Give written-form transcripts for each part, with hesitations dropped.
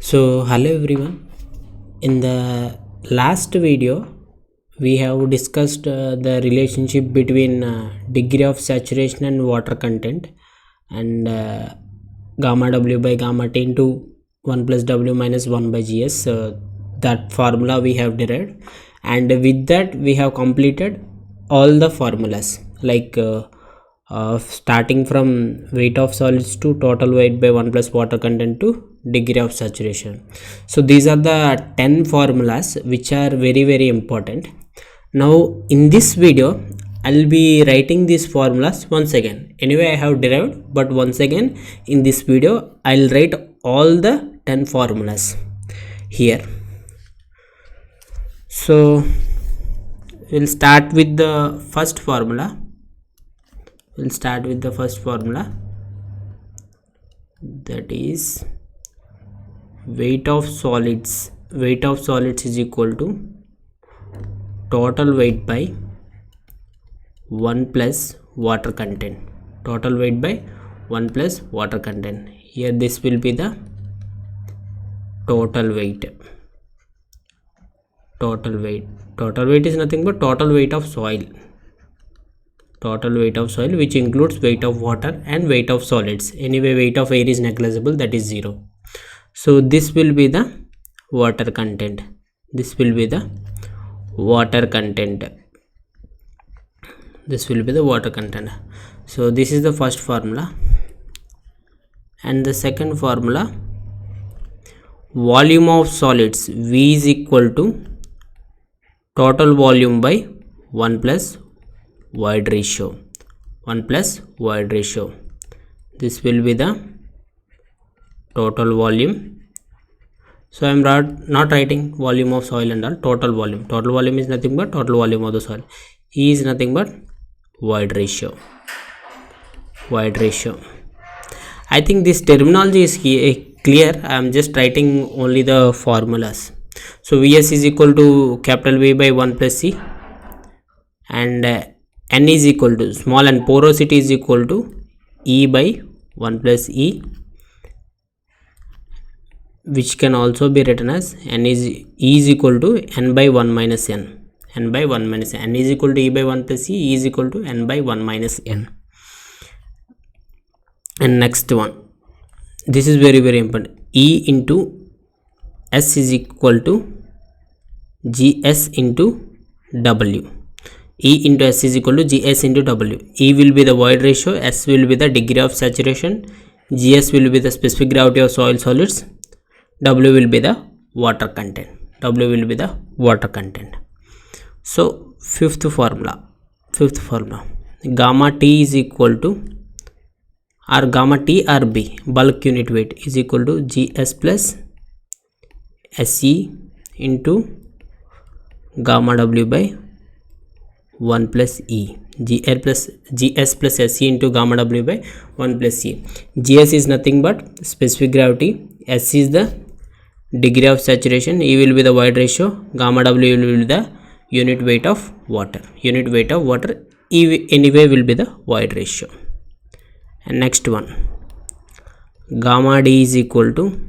So hello everyone. In the last video we have discussed the relationship between degree of saturation and water content, and gamma w by gamma t into 1 plus w minus 1 by gs. That formula we have derived, and with that we have completed all the formulas, like starting from weight of solids to total weight by 1 plus water content to degree of saturation. So these are the 10 formulas which are very important. Now in this video I'll be writing these formulas once again. Anyway, I have derived, but once again in this video I'll write all the 10 formulas here. So we'll start with the first formula. That is weight of solids. Weight of solids is equal to total weight by 1 plus water content. Total weight by 1 plus water content. Here this will be the total weight. Total weight is nothing but total weight of soil. Which includes weight of water and weight of solids. Anyway, weight of air is negligible, that is 0. So this will be the water content. So this is the first formula. And the second formula, volume of solids, V is equal to total volume by 1 plus void ratio. This will be the total volume. So I am not writing volume of soil and all. Total volume is nothing but total volume of the soil. E is nothing but void ratio. I think this terminology is clear. I am just writing only the formulas. So Vs is equal to capital V by 1 plus C, and N is equal to small n, porosity is equal to E by 1 plus E, which can also be written as E is equal to N by 1 minus N. N is equal to E by 1 plus E is equal to N by 1 minus N. And next one, this is very important. E into S is equal to Gs into W. E into S is equal to Gs into W. E will be the void ratio, S will be the degree of saturation, Gs will be the specific gravity of soil solids, W will be the water content. So fifth formula, gamma T is equal to, or gamma T or B, bulk unit weight, is equal to Gs plus Se into gamma W by 1 plus E. Gs plus Se into gamma W by 1 plus E. Gs is nothing but specific gravity, S is the degree of saturation, E will be the void ratio, gamma W will be the unit weight of water. E anyway will be the void ratio. And next one, gamma D is equal to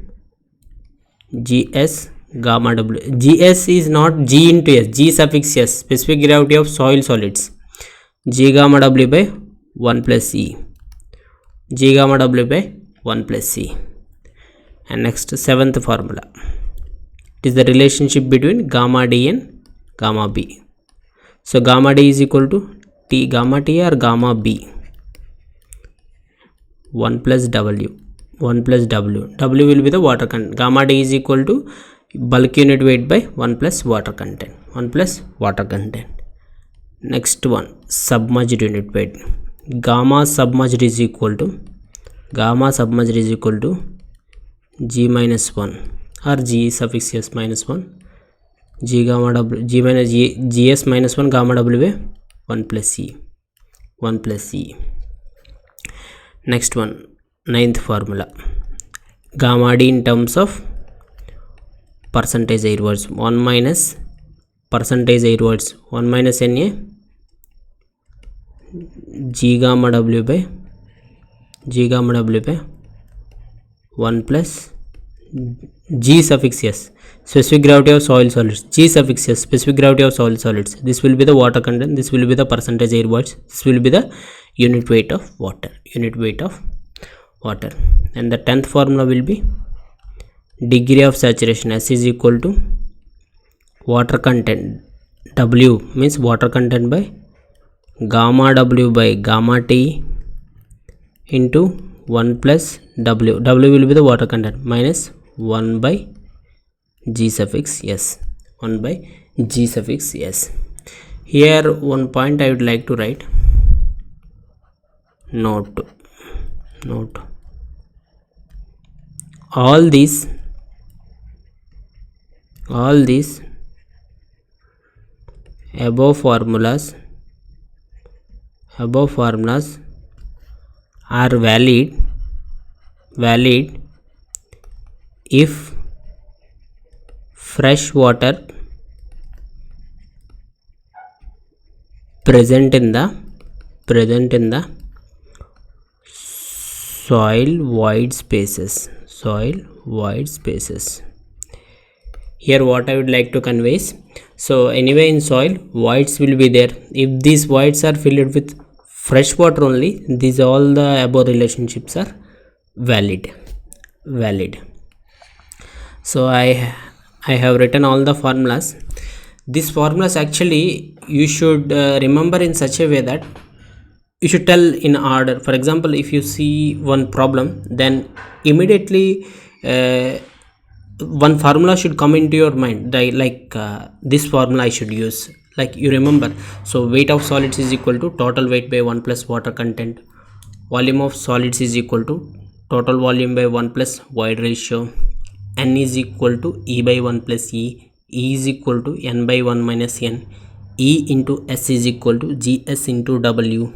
Gs gamma W. Gs is not G into S, G suffix S, specific gravity of soil solids, G gamma W by 1 plus E. And next, seventh formula, it is the relationship between gamma D and gamma B. So gamma D is equal to gamma T or gamma B, 1 plus W. W will be the water content. Gamma D is equal to bulk unit weight by 1 plus water content. Next one, submerged unit weight. Gamma submerged is equal to G minus 1 or G suffix S minus 1, G minus Gs minus 1 gamma W by 1 plus E. Next one, ninth formula, gamma D in terms of percentage airwords, 1 minus percentage airwords, 1 minus Na G gamma W by 1 plus G suffix S, specific gravity of soil solids. G suffix S, specific gravity of soil solids. This will be the water content. This will be the percentage air voids. This will be the unit weight of water. Unit weight of water. And the 10th formula will be degree of saturation. S is equal to water content. W means water content by gamma W by gamma T into 1 plus W. W will be the water content minus 1 by G suffix S. 1 by G suffix S. Here one point I would like to write. Note. All these above formulas are valid if fresh water present in the soil void spaces. Here what I would like to convey is, so anyway in soil voids will be there. If these voids are filled with fresh water only, these all the above relationships are valid. So I have written all the formulas. These formulas actually you should remember in such a way that you should tell in order. For example, if you see one problem, then immediately one formula should come into your mind, like this formula I should use, like you remember. So weight of solids is equal to total weight by 1 plus water content. Volume of solids is equal to total volume by 1 plus void ratio. N is equal to E by 1 plus E. E is equal to N by 1 minus N. E into S is equal to GS into W.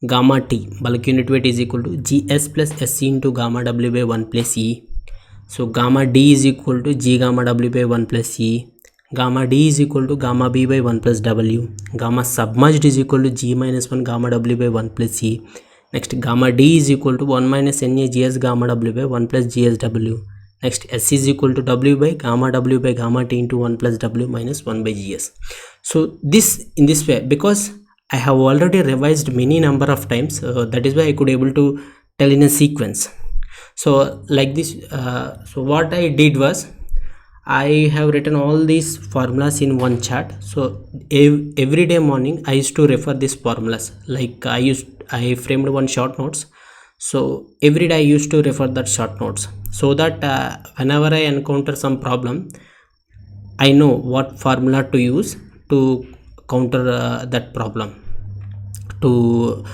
Gamma T, bulk unit weight, is equal to GS plus SC into gamma W by 1 plus E. So gamma D is equal to G gamma W by 1 plus E. Gamma D is equal to gamma B by 1 plus W. Gamma submerged is equal to G minus 1 gamma W by 1 plus E. Next, gamma D is equal to 1 minus Na GS gamma W by 1 plus GSW. Next, S is equal to W by gamma T into 1 plus W minus 1 by GS. So this in this way, because I have already revised many number of times, that is why I could able to tell in a sequence. So like this, so what I did was, I have written all these formulas in one chart. So every day morning I used to refer these formulas. Like I framed one short notes. So every day I used to refer that short notes, so that whenever I encounter some problem, I know what formula to use to counter that problem, to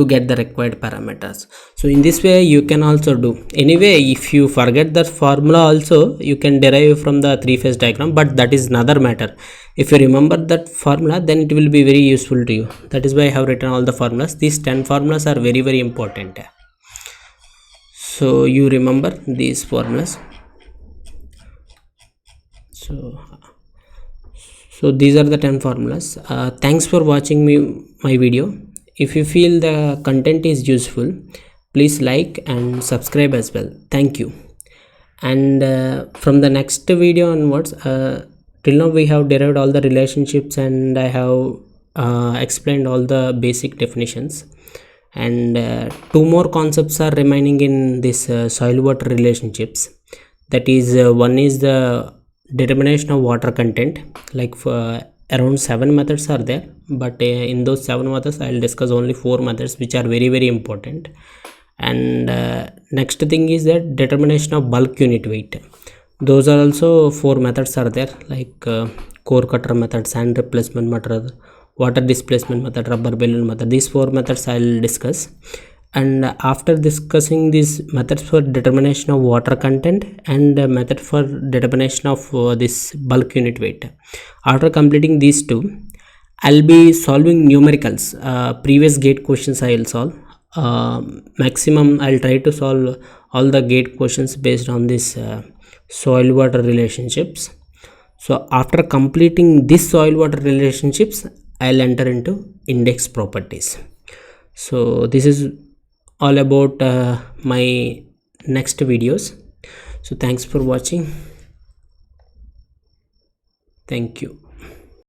get the required parameters. So in this way you can also do. Anyway, if you forget that formula also, you can derive from the three-phase diagram, but that is another matter. If you remember that formula, then it will be very useful to you. That is why I have written all the formulas. These 10 formulas are very, very important. So you remember these formulas. So these are the 10 formulas. Thanks for watching my video. If you feel the content is useful, please like and subscribe as well. Thank you. And from the next video onwards, till now we have derived all the relationships, and I have explained all the basic definitions. And two more concepts are remaining in this soil water relationships. That is, one is the determination of water content. Like around 7 methods are there, but in those 7 methods I will discuss only 4 methods, which are very, very important. And next thing is that determination of bulk unit weight. Those are also 4 methods are there, like core cutter method, sand replacement method, water displacement method, rubber balloon method. These 4 methods I will discuss. And after discussing these methods for determination of water content and method for determination of this bulk unit weight, after completing these two, I'll be solving numericals. Previous gate questions I will solve. Maximum I'll try to solve all the gate questions based on this soil water relationships. So after completing this soil water relationships, I'll enter into index properties. So this is all about my next videos. So thanks for watching. Thank you.